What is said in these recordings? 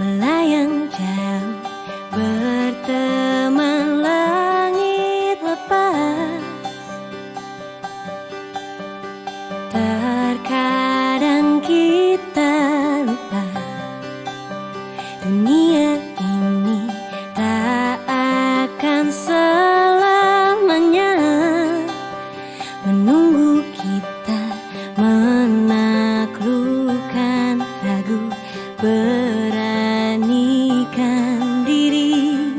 melayang jauh, berteman langit lepas. Terkadang kita lupa, dunia ini tak akan selamanya menunggu kita menaklukkan ragu, beranikan diri.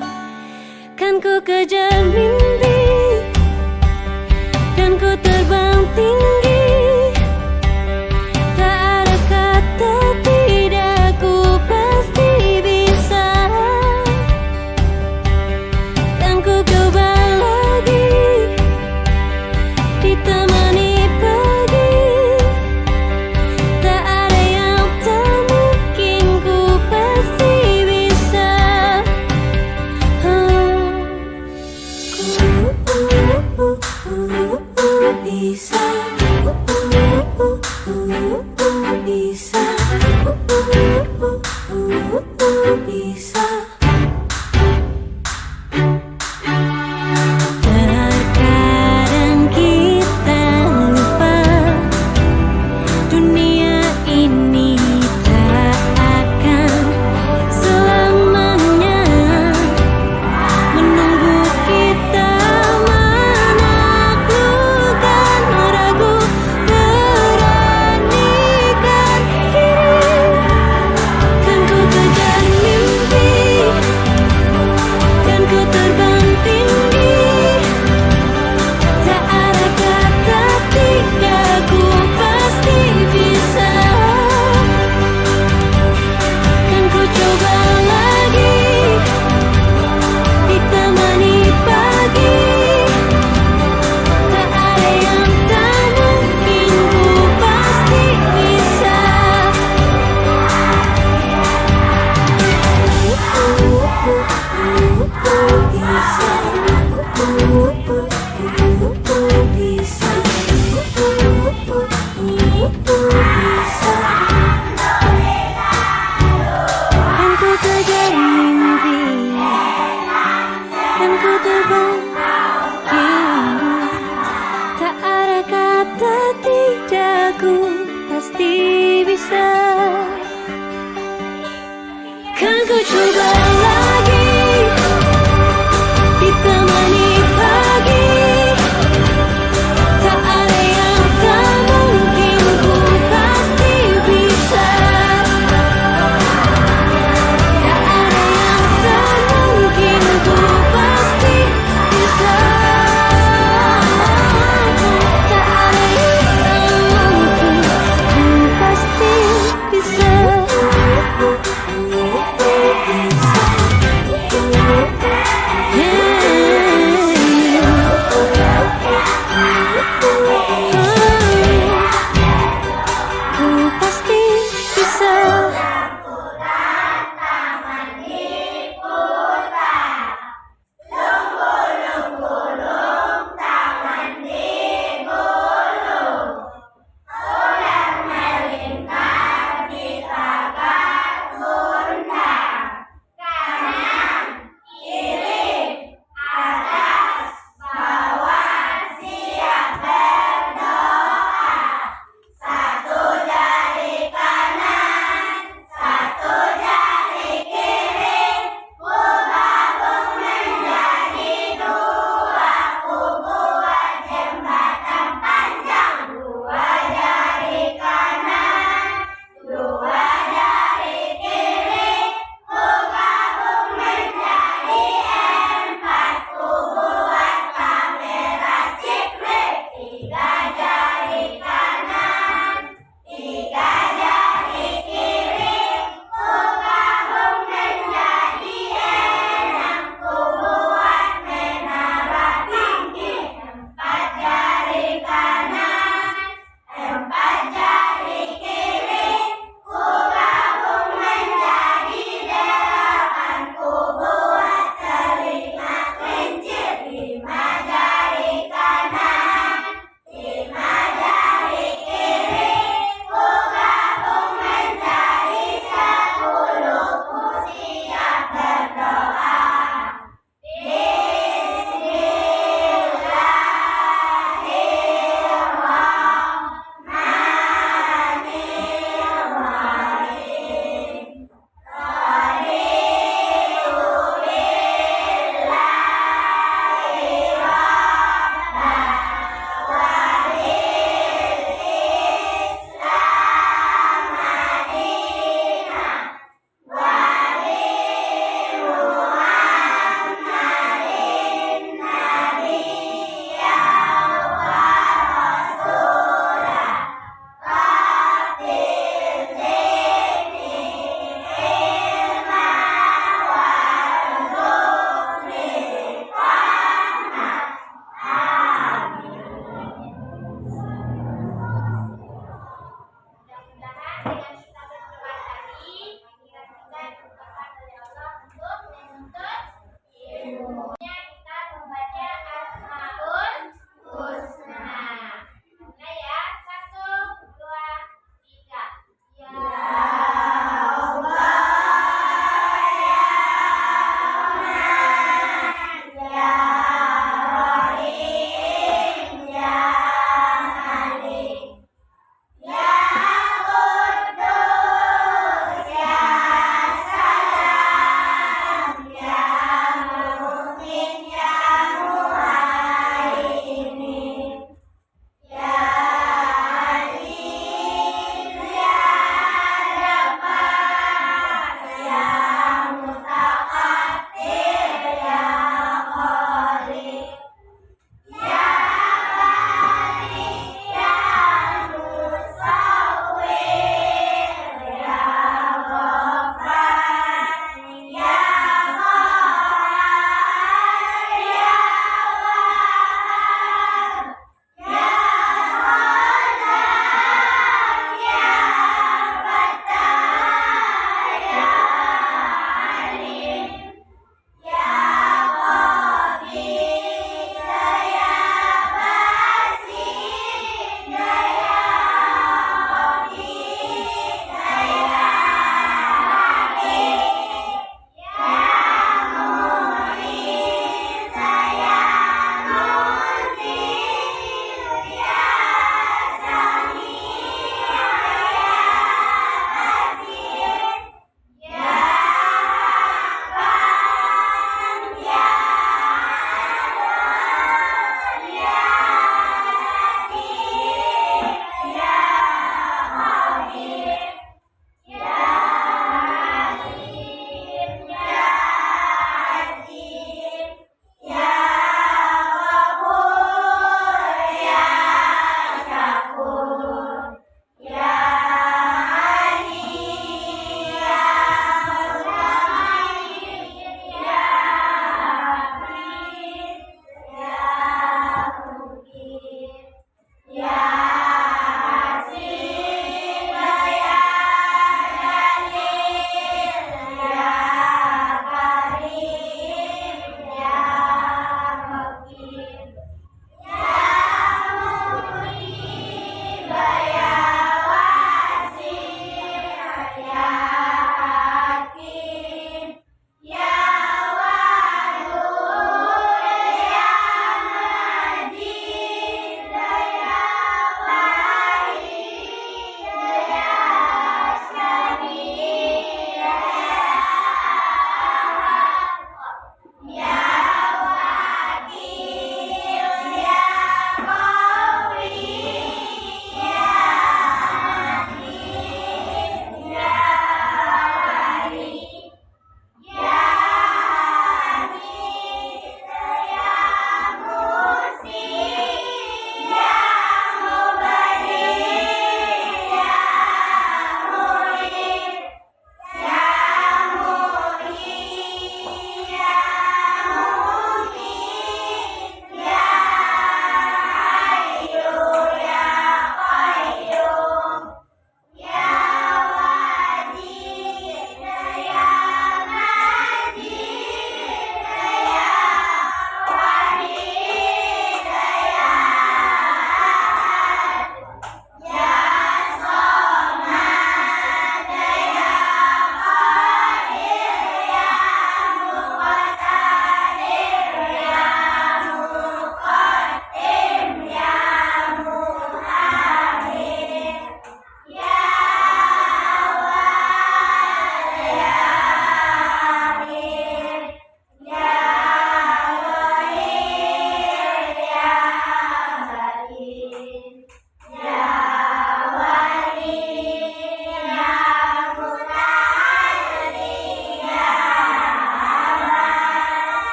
Kan ku kejar mimpi, kan ku terbang tinggi, tak ada kata tidak, ku pasti bisa. Kan ku coba lagi, ditemani pagi, tak ada yang tak mungkin, ku pasti bisa. Bisa, bisa, bisa. Terkadang kita lupa, dunia ini tak akan selamanya menunggu kita menaklukkan ragu, beranikan diri. Kan ku kejar mimpi, kan ku terbang tinggi, tak ada kata tidak, ku pasti bisa. Kan ku coba lagi, ditemani pagi, tak ada yang tak mungkin, ku pasti bisa. Kan ku kejar mimpi, kan ku terbang tinggi, tak ada kata tidak, ku pasti bisa. Kan ku coba lagi, ditemani pagi, tak ada yang tak mungkin, ku pasti bisa. Tak ada yang tak mungkin, ku pasti bisa. Tak ada yang tak mungkin, ku pasti bisa.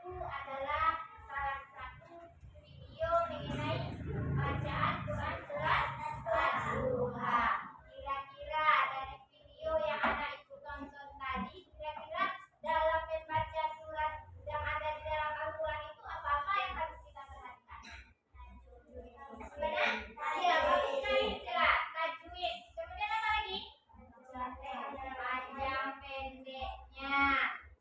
adalah salah satu video mengenai bacaan Quran surat Al-Duha. Kira-kira dari video yang anak ibu tonton tadi, kira-kira dalam membaca surat yang ada di dalam Al-Quran itu apa-apa yang harus kita perhatikan? Benar? Iya, bagus sekali istilah tajwid. Kemudian apa lagi? Panjang pendeknya.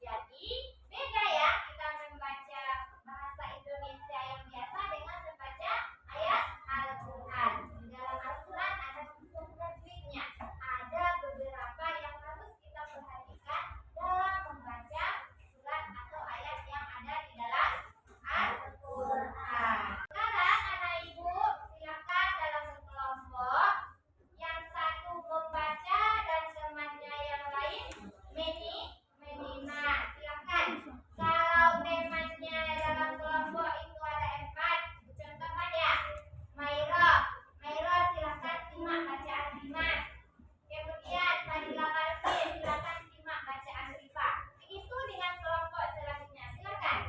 Jadi beda ya kita membaca bahasa Indonesia yang biasa dengan membaca ayat Al-Quran. Di dalam Al-Quran ada bentuk tajwidnya. Ada beberapa yang harus kita perhatikan dalam membaca surat atau ayat yang ada di dalam Al-Quran. Sekarang anak ibu silakan dalam berkelompok. Yang satu membaca dan temannya yang lain menyimak. Silakan. Kalau temannya dalam kelompok itu ada 4, contohkan ya. Mairo silakan simak bacaan Dimas. Kemudian Fadila Kalfi silakan simak bacaan Rifa. Begitu dengan kelompok selanjutnya. Silakan.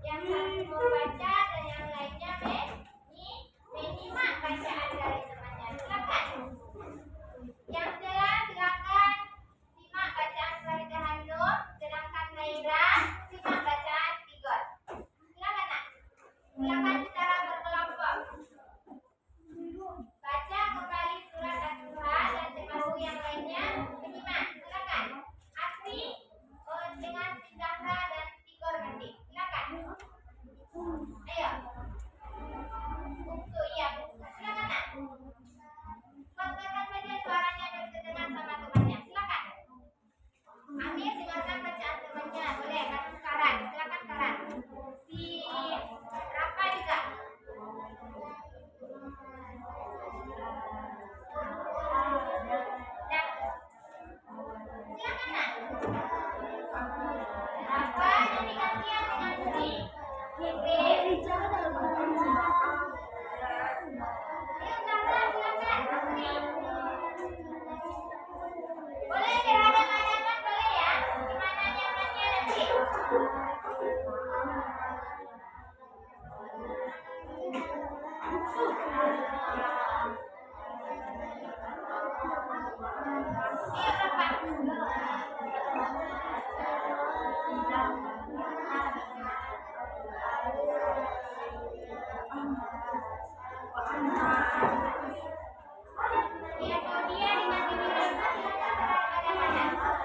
Yang satu membaca dan yang lainnya menyimak bacaan dari temannya. Silakan. Yang silakan simak bacaan Farida Hanum, sedangkan Naira simak bacaan Tigor. Silakan nak. Silakan secara berkelompok. Baca kembali surat Al-Duha dan temanmu yang lainnya menyimak. Silakan. Asri dengan Sidahra dan Tigor nanti. Silakan. Ayo. Bungsu, iya Bungsu. Silakan nak. Banggakan saja suaranya dan kedengar sama temannya. Silakan. Amir dengarkan bacaan temannya. Boleh kasih Karan. Silakan Karan. Si Rafa juga. Nah, silakan nak. Rafa jadi gantian dengan Sri. Ayo Zahra silakan. Asri. Boleh dihadap-hadapan boleh ya? Gimana nyamannya nanti? Iya Bapak. Iya Claudia dengan Bibi Rasa silakan berhadapan-hadapan.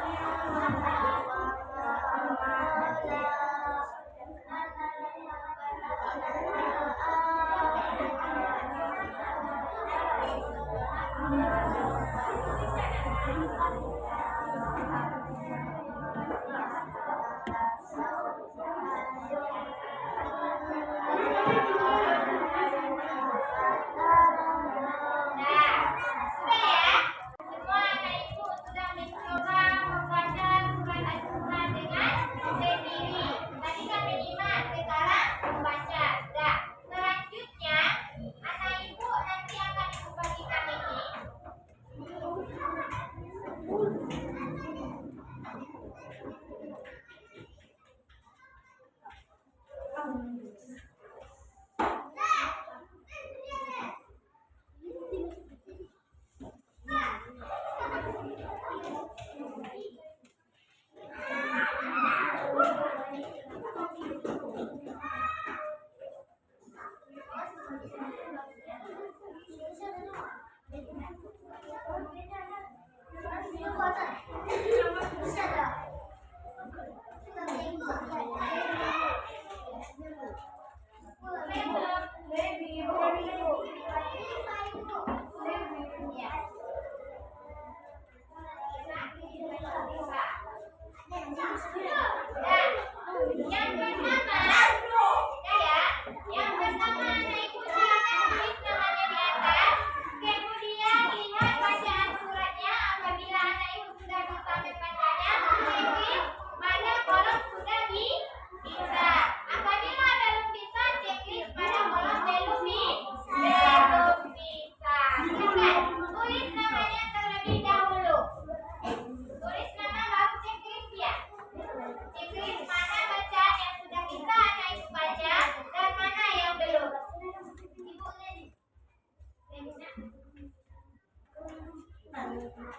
Silakan.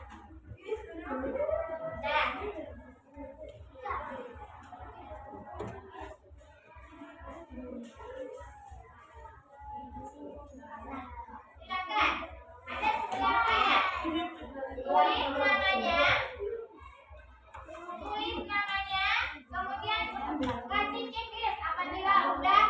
Ada sebelah saya. Tulis namanya. Tulis namanya. Kemudian kasih checklist apabila udah.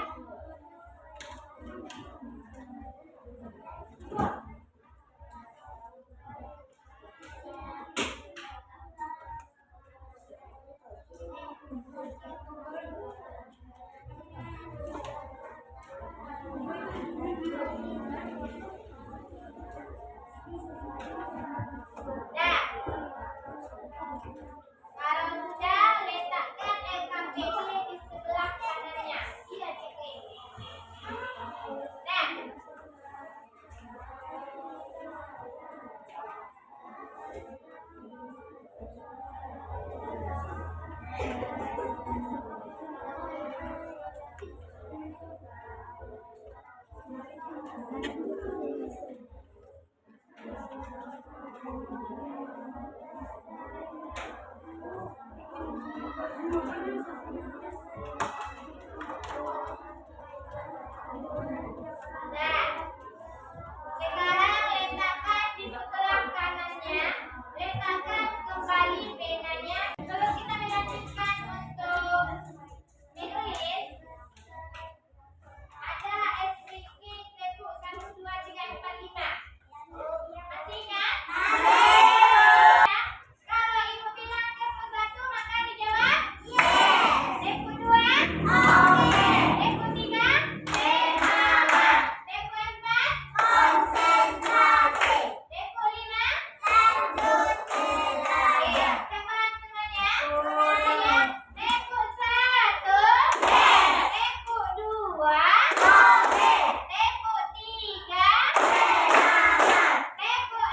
Nah, kalau sudah letakkan LKPD di sebelah kanannya. Iya, checklist. Nah, nah, sekarang letakkan di sebelah kanannya. Letakkan kembali penanya. Sebelum kita melanjutkan untuk menulis, ada SPK tepuk 1, 2, 3, 4, 5. Masih ingat? Ya. Kalau ibu bilang tepuk 1, maka dijawab tepuk 2, tepuk 3, semangat. Tepuk 4, konsentrasi. Tepuk 5, lanjut belajar. Semangat semuanya. Semangat. Tepuk 1, tepuk 2, tepuk 3, semangat. Tepuk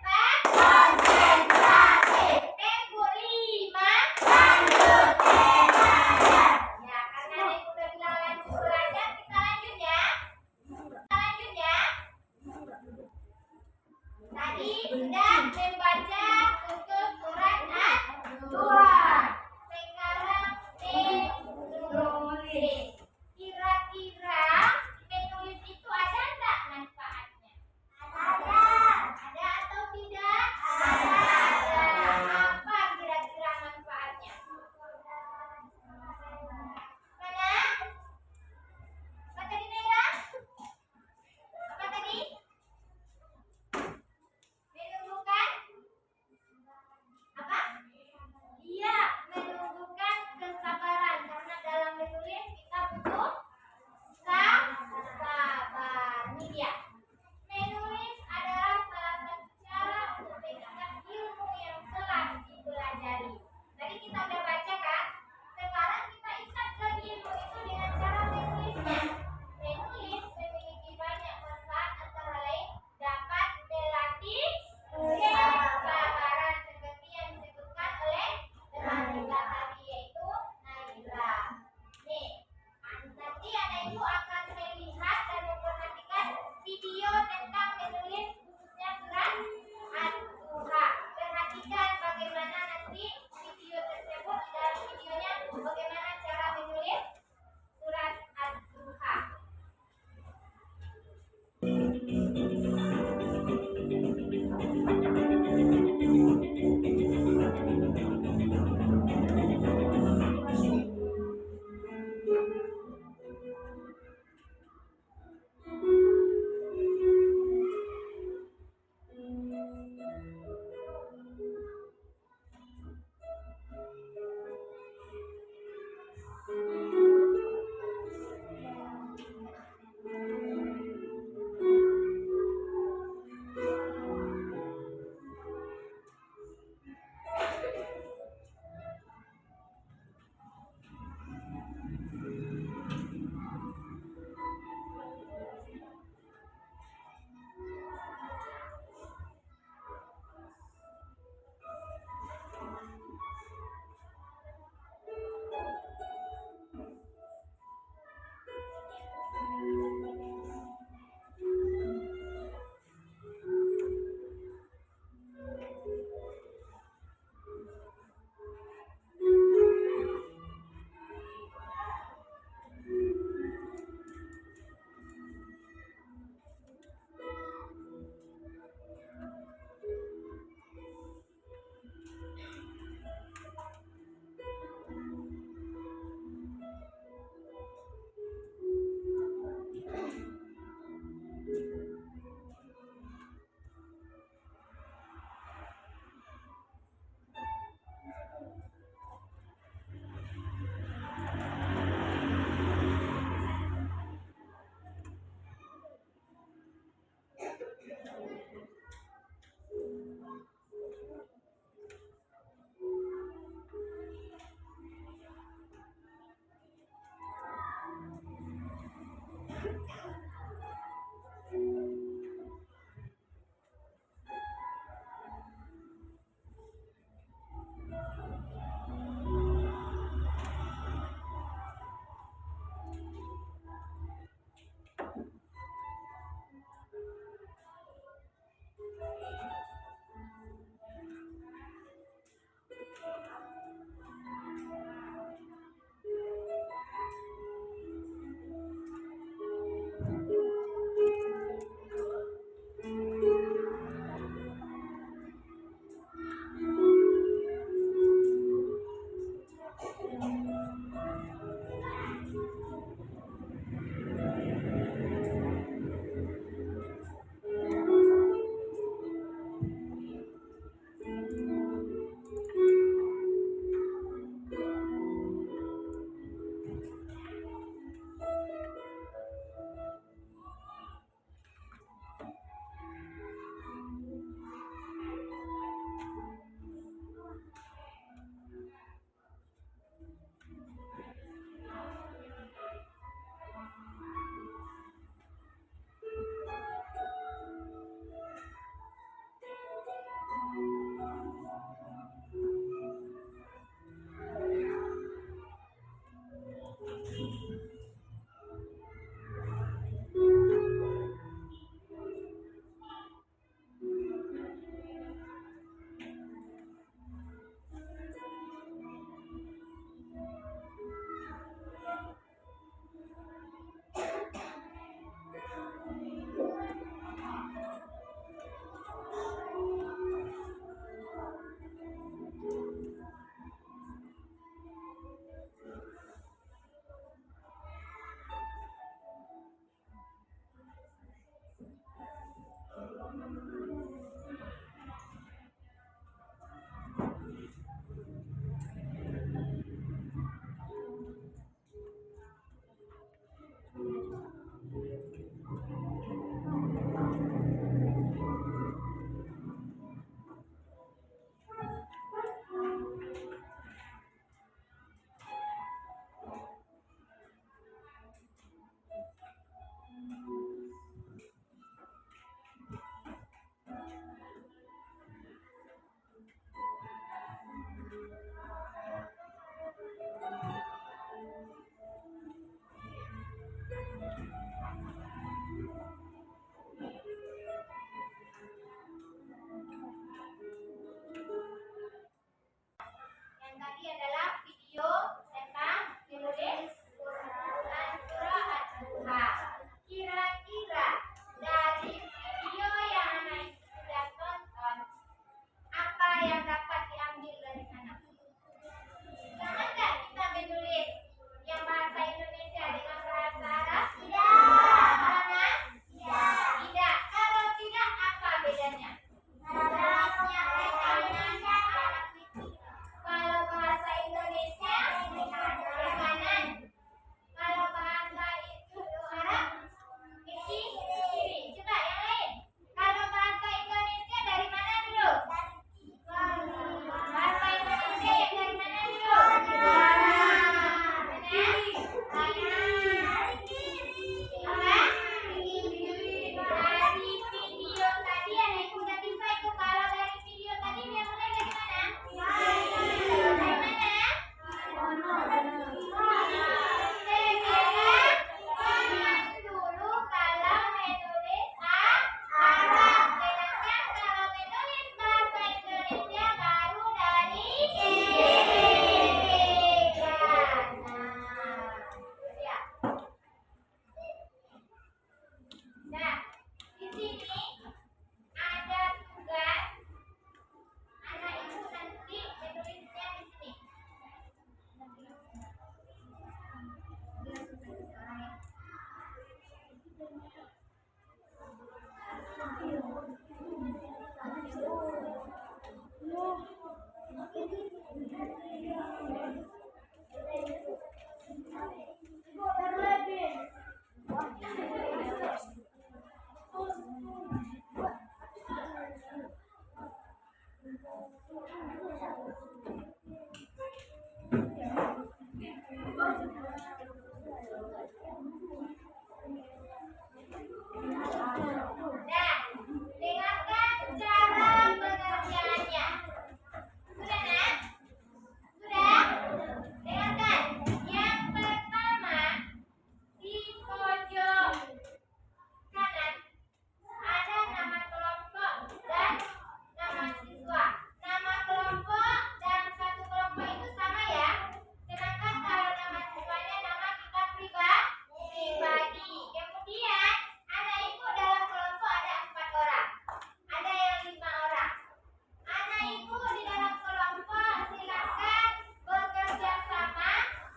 4, konsentrasi. Tepuk 5, lanjut belajar. Ya, karena ibu udah bilang lanjut belajar, kita lanjut ya. Kita lanjut ya. Tadi sudah membaca khusus surat Ad-Duha. Sekarang menulis. Kira-kira menulis itu ada enggak manfaatnya? Ada. Ada atau tidak? Ada. Apa kira-kira manfaatnya? Mana? Apa tadi Naira? Apa tadi? Menumbuhkan apa? Iya, menumbuhkan kesabaran karena dalam menulis kita butuh sabar. Ini dia. Menulis adalah salah satu cara untuk meningkatkan ilmu yang telah dipelajari. Tadi kita udah baca kan? Sekarang kita ikat lagi ilmu itu dengan cara menulisnya. Menulis memiliki banyak manfaat antara lain dapat melatih kesabaran seperti yang disebutkan oleh teman kita tadi yaitu Naira. Nih, nanti anak ibu akan melihat dan memperhatikan video tentang menulis khususnya surat Ad-Duha. Perhatikan bagaimana nanti video tersebut di dalam videonya bagaimana cara menulis surat Ad-Duha. Nah, dengarkan cara pengerjaannya. Sudah, nak? Sudah? Dengarkan. Yang pertama, di pojok kanan ada nama kelompok dan nama siswa. Nama kelompok dan satu kelompok itu sama ya. Sedangkan kalau nama siswanya nama kita pribadi. Kemudian anak ibu dalam kelompok ada 4 orang. Ada yang 5 orang. Anak ibu di dalam kelompok silakan bekerja sama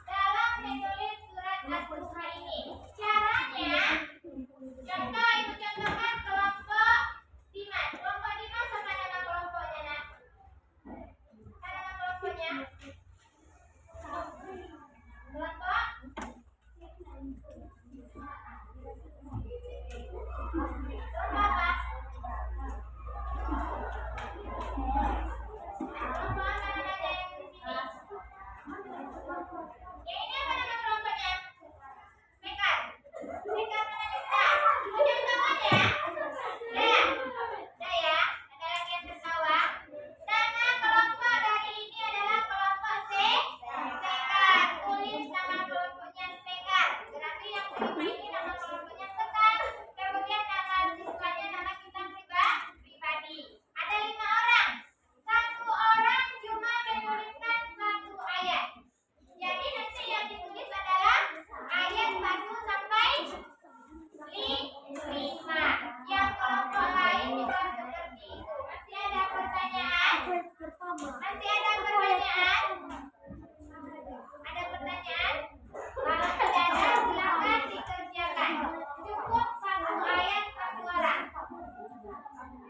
dalam menulis surat al-Qur'an ini. Caranya, contoh ibu contohkan kelompok Dimas. Kelompok Dimas apa nama kelompoknya, nak? Apa nama kelompoknya? Kelompok? Kelompok apa? Kelompok apa namanya yang di sini? Yang ini apa nama kelompoknya? Sekar. Sekar mana kita? Udah ketahuan ya? Udah ya? Ada lagi yang tertawa? Nama kelompok dari ini adalah kelompok Sekar. Tulis nama kelompoknya Sekar. Berarti yang terima ini nama kelompoknya Sekar. Kemudian nama siswanya nama kita pribadi. Ada 5 orang. 1 orang cuma menuliskan 1 ayat. Jadi nanti yang ditulis adalah ayat 1 sampai 5. Yang kelompok lain juga seperti itu. Masih ada pertanyaan? Masih ada pertanyaan? Ada pertanyaan? Kalau tidak ada, silakan dikerjakan. Cukup 1 ayat 1 orang.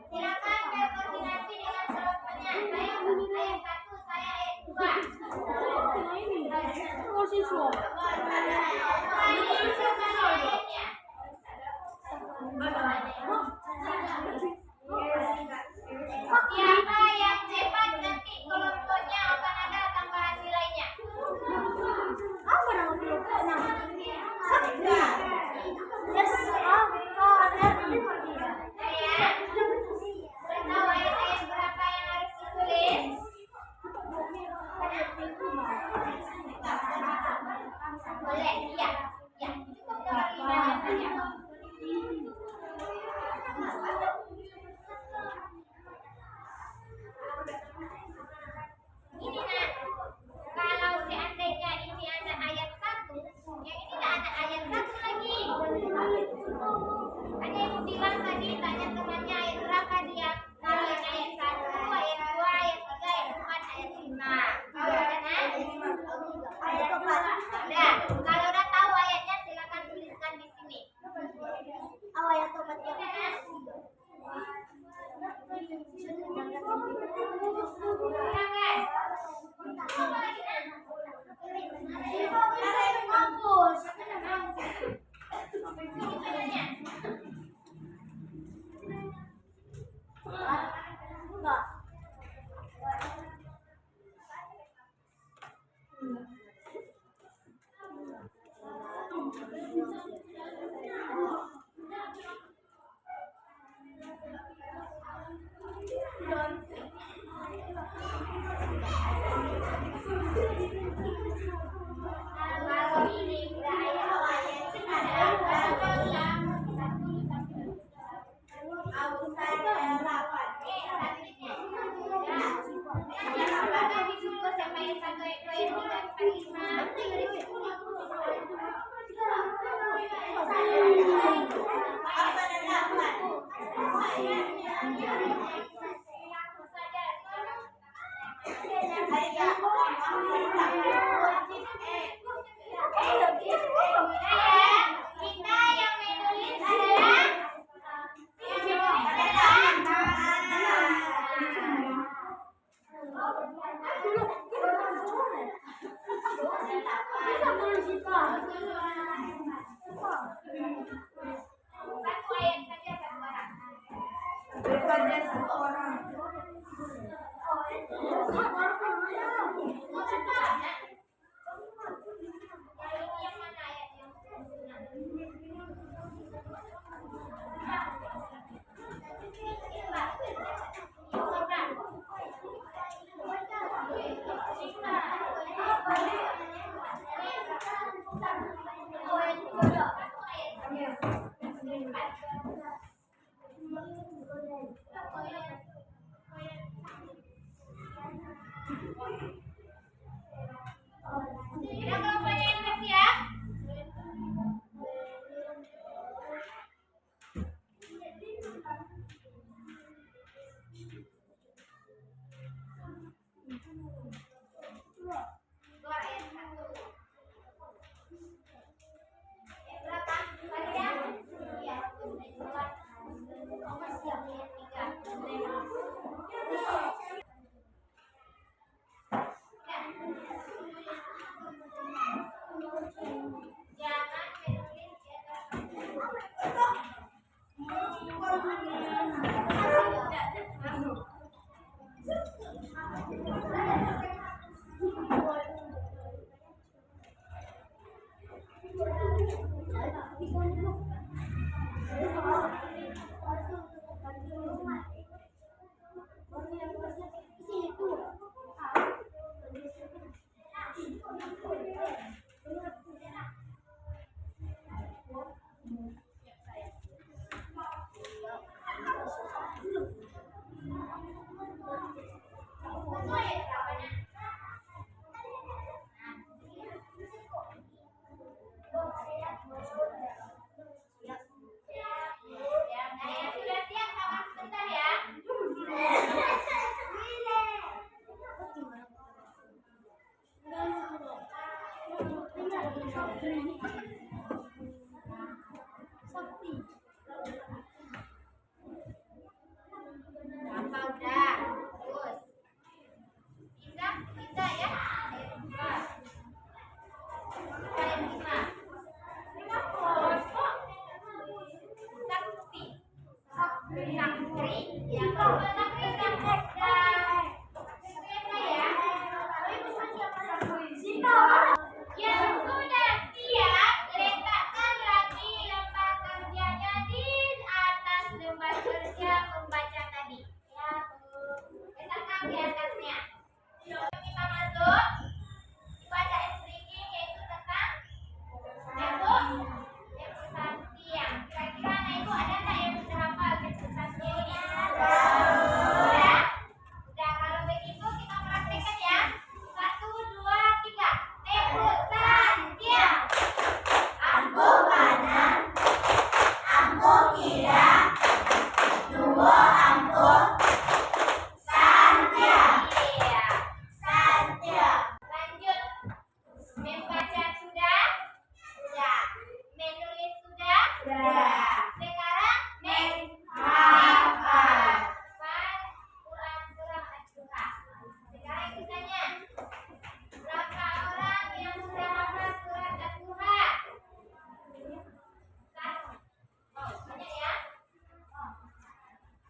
Silakan berkoordinasi dengan kelompoknya. Saya ayat 1, saya ayat 2. Siapa yang cepat nanti kelompoknya akan ada tambahan nilainya. Saya sudah tahu ayat-ayat berapa yang harus ditulis. Boleh, iya. Ya, cukup dengan 5 saja. Ini, nak, kalau seandainya ini ada ayat 1, yang ini tidak ada ayat 1 lagi. Ada yang bilang tadi tanya temannya ayat berapa dia. Kalau yang ayat 1, ayat 2, ayat 3, ayat 4, ayat 5. Ada, nak? Udah, kalau udah tahu ayatnya silakan tuliskan di sini. Ayat tomatnya. Silakan. Apa lagi, nak? Kampus. Enggak. Kalau ini udah ayat kita yang menulis adalah satu ayat saja, 1 orang. Ayah sudah siap, sama sebentar ya. Apa udah? Terus. Bisa, bisa ya. Ayo buka. Buka yang 5. Sakti. Sakri. Yang kedua Sakri yang kedua. Selesai ya. Yang sudah siap, letakkan lagi lembar kerjanya di atas lembar kerja membaca tadi. Ya, letakkan di atasnya. Kita masuk baca speaking yaitu tentang Ibu Santia. Kira-kira anak ibu ada nggak yang sudah hafal Ibu Santia ini? Sudah? Sudah, kalau begitu kita praktekkan ya. 1, 2, 3. Ibu Santia. Ambo kanan, ambo kiri, dua ambo, Santia, Iya. Santia. Lanjut. Membaca sudah? Sudah. Menulis sudah? Sudah. Sekarang Menghafal. Quran surah Al-Duha. Sekarang ibu tanya, berapa orang yang sudah hafal surat Al-Duha? 1. Oh, banyak ya?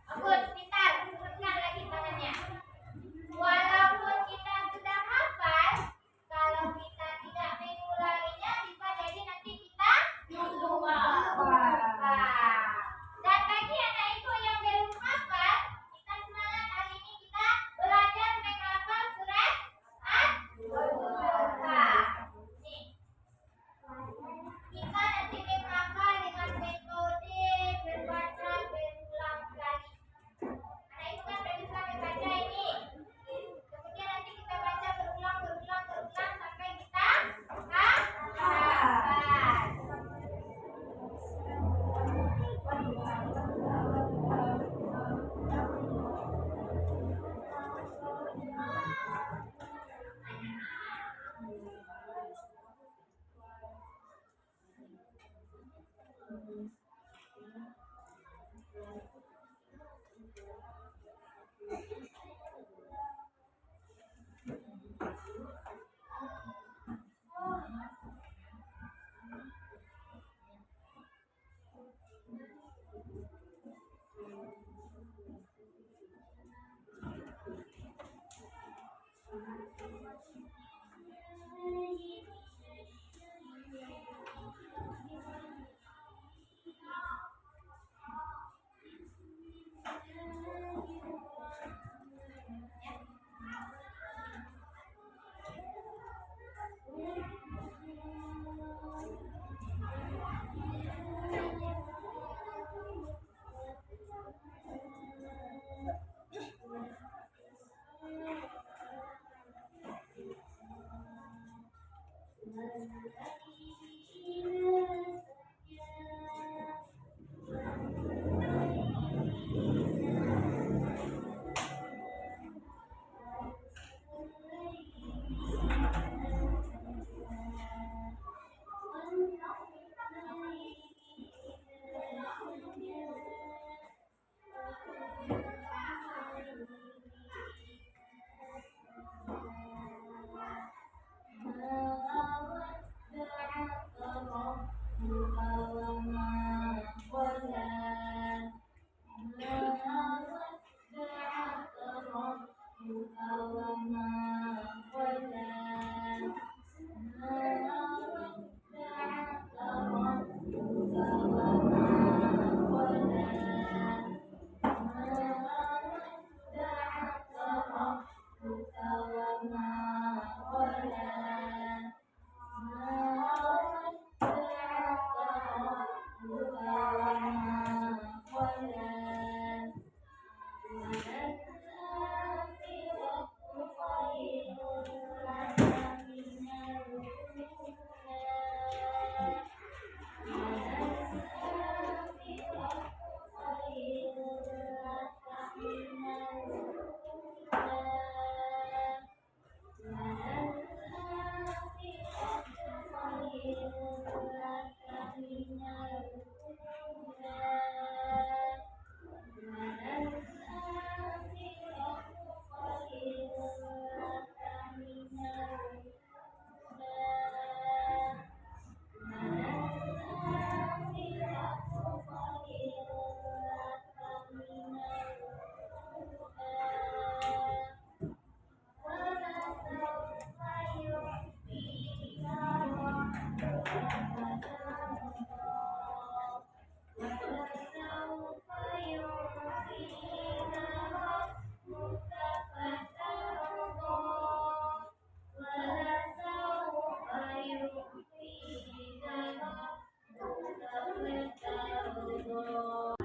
Bagus, pintar. Sebutkan lagi tangannya. Walaupun kita sudah hafal, kalau kita tidak mengulanginya, bisa jadi nanti kita lupa. Dan bagi anak ibu yang belum hafal, kita semangat hari ini kita belajar menghafal surat Al-Duha. Nih, kita nanti menghafal dengan metode membaca berulang kali. Anak ibu kan udah bisa membaca ini. Kemudian nanti kita baca berulang sampai kita hafal.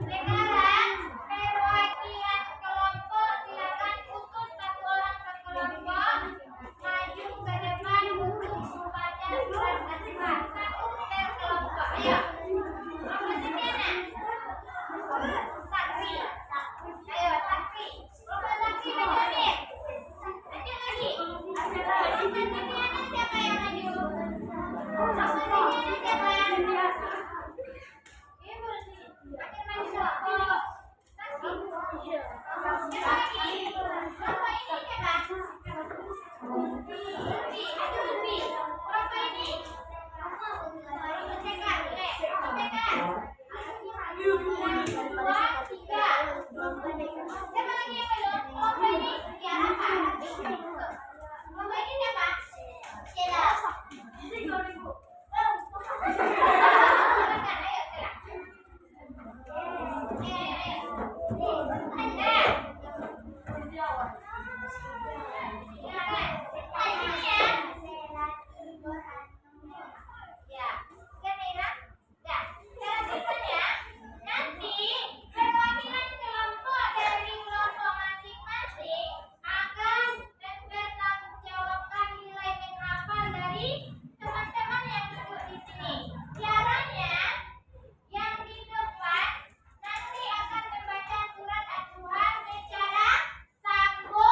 Sekarang perwakilan kelompok silakan utus satu orang per kelompok maju ke depan untuk membaca surat Al-Fatihah. Satu per kelompok. Ayo. Apa Setiana? Sakti. Ayo Sakti. Kelompok Sakti maju nih. Maju lagi. Kelompok Setiana siapa yang maju? Kelompok Setiana siapa yang maju? Yang di depan nanti akan membaca surat Al-Fatihah secara sambung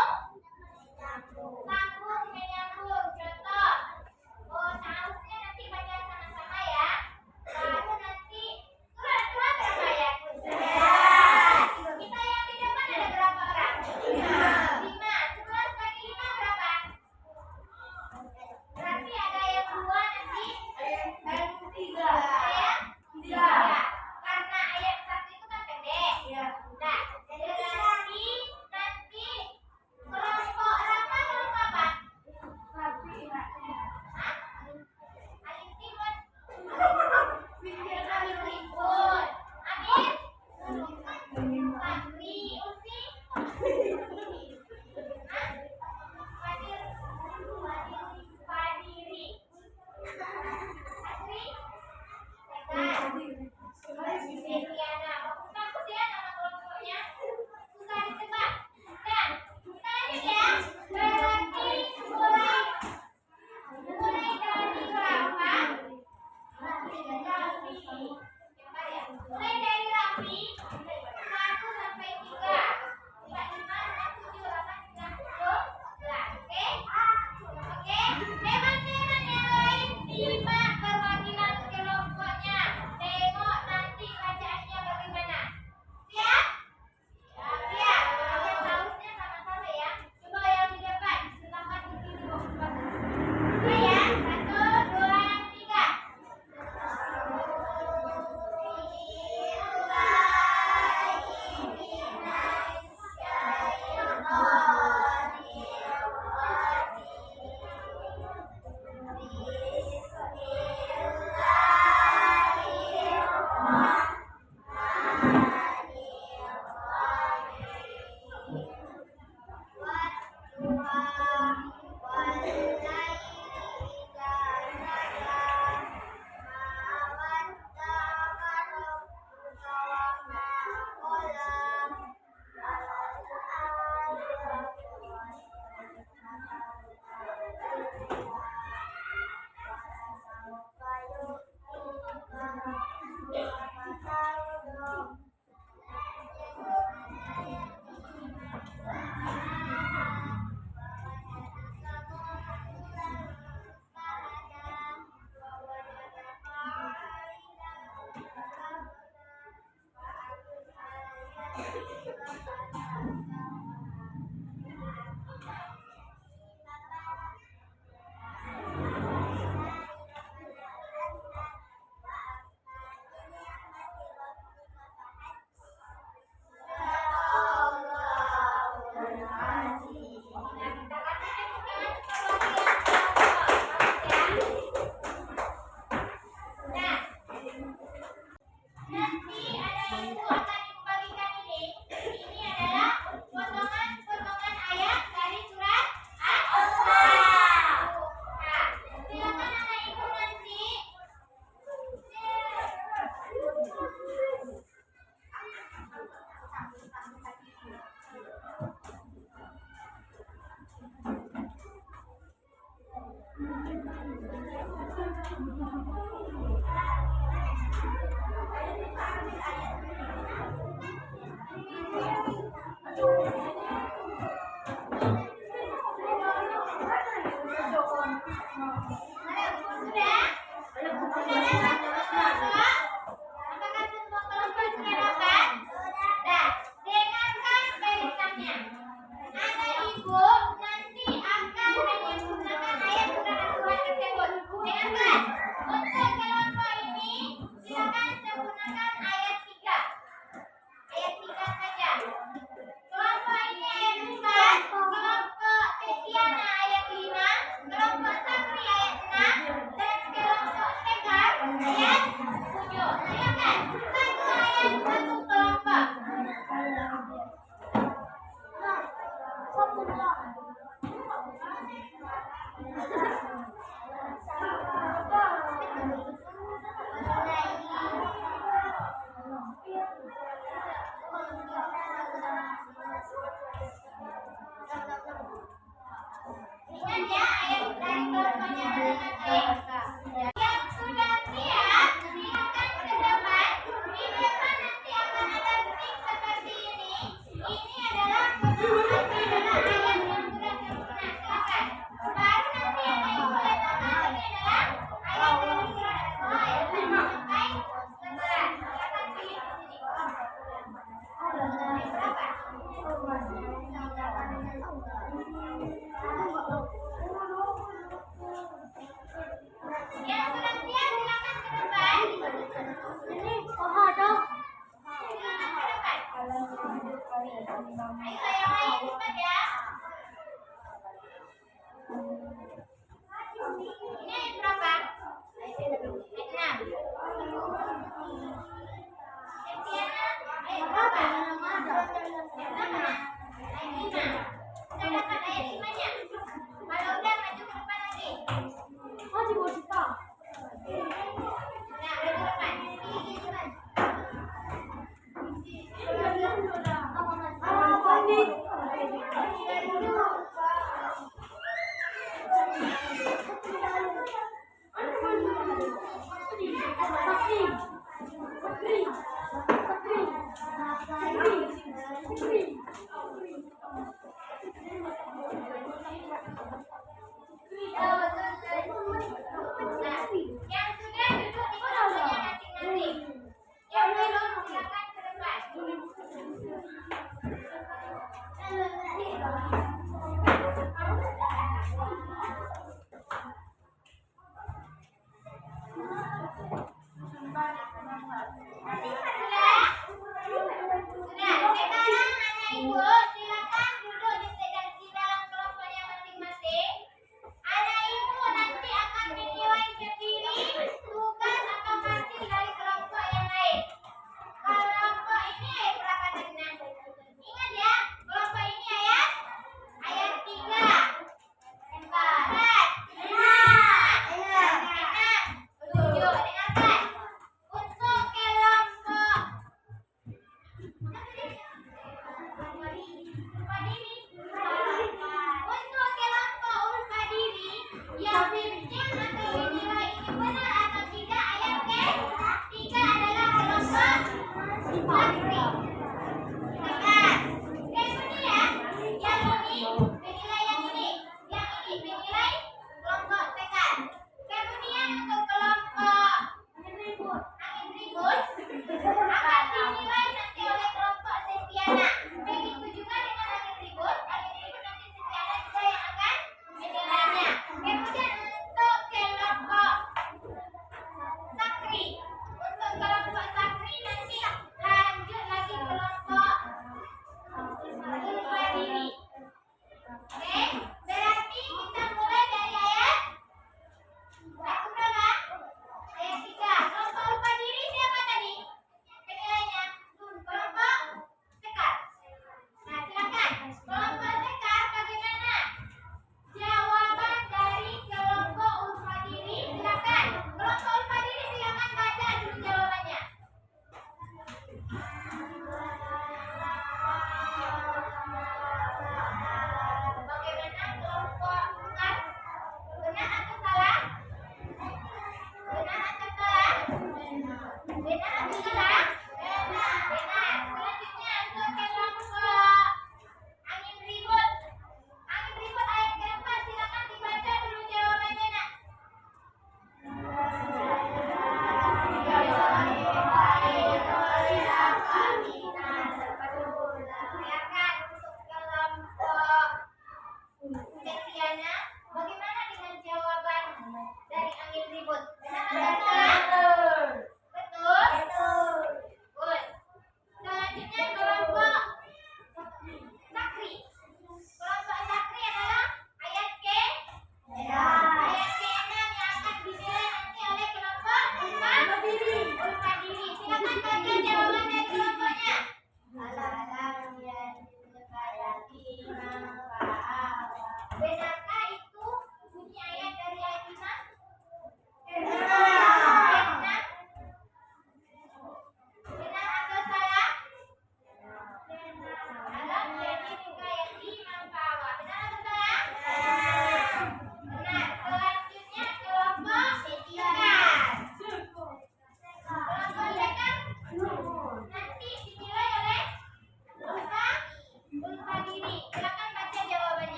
Ingat ya, ayat dari kelompoknya masing-masing. Yang sudah siap, silakan ke depan. Di depan nanti akan ada stick seperti ini. Ini adalah ayat yang sudah sempurna. Silakan. Baru nanti yang akan mulai tambah ini adalah ayat dari surat Al-Baqarah ayat 1 sampai 11. Silakan pilih di sini. Ayat berapa? Yang sudah siap silakan ke depan. Silakan ke depan. Ayo yang lain cepat ya. Ini ayat berapa? Ayat 6. Septiana, ayat berapa? Ayat 5. Sudah dapat ayat 5-nya? Kalau udah maju ke depan lagi. Nah, maju ke depan.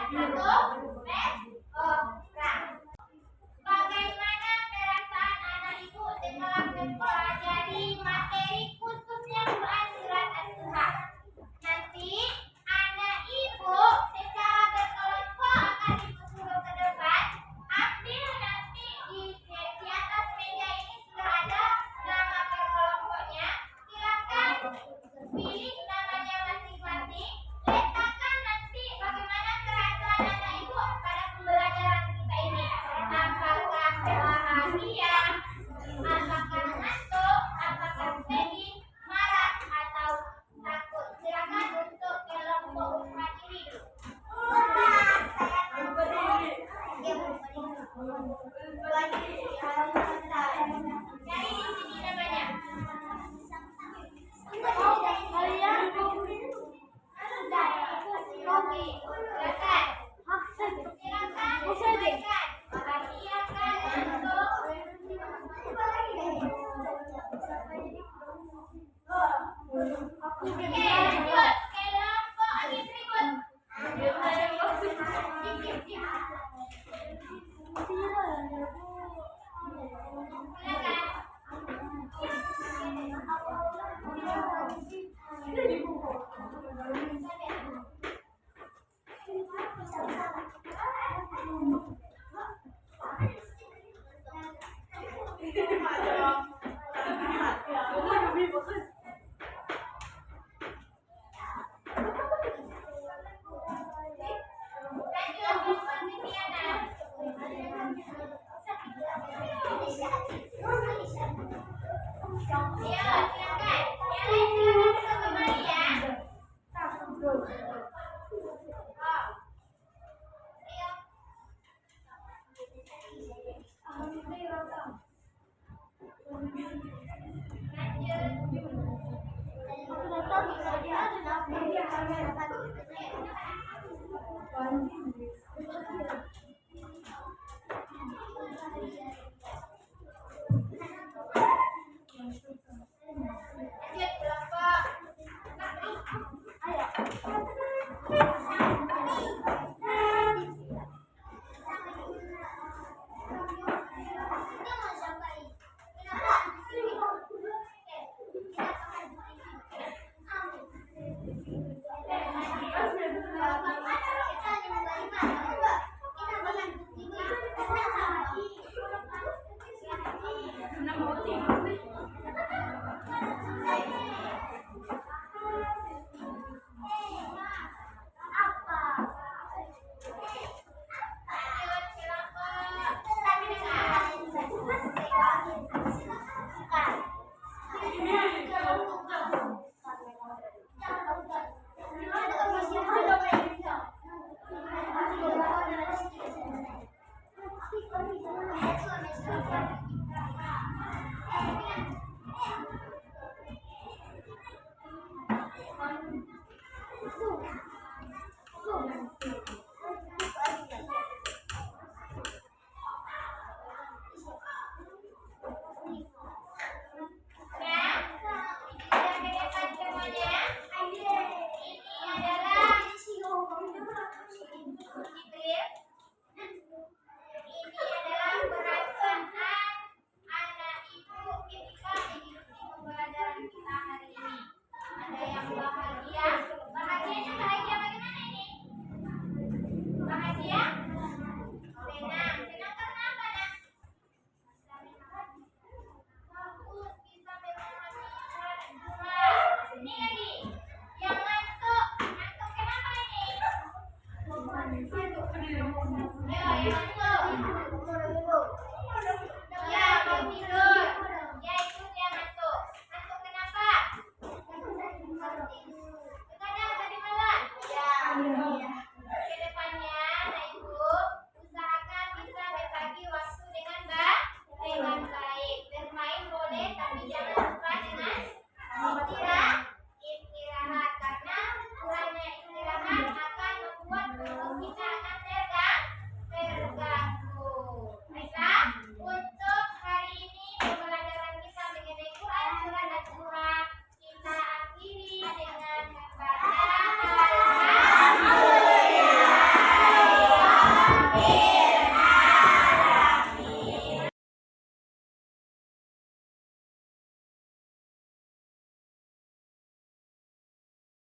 orang. Bagaimana perasaan anak ibu setelah mempelajari materi khususnya Quran surat At-Tuhan? Nanti anak ibu secara berkelompok akan disuruh ke depan. Ambil nanti di atas meja ini sudah ada nama berkelompoknya. Silakan pilih namanya masing-masing. Letakkan nanti bagaimana perasaan anak ibu pada pembelajaran kita ini. Apakah bahagia? Apakah ngantuk? Apakah sedih? Marah? Atau takut? Silakan untuk kelompok ukuran ini dulu. Cari di sini namanya. Oke, silakan. Silakan disampaikan. Bahagia kan ngantuk? Oke, lanjut. Kelompok lagi berikut. Ya,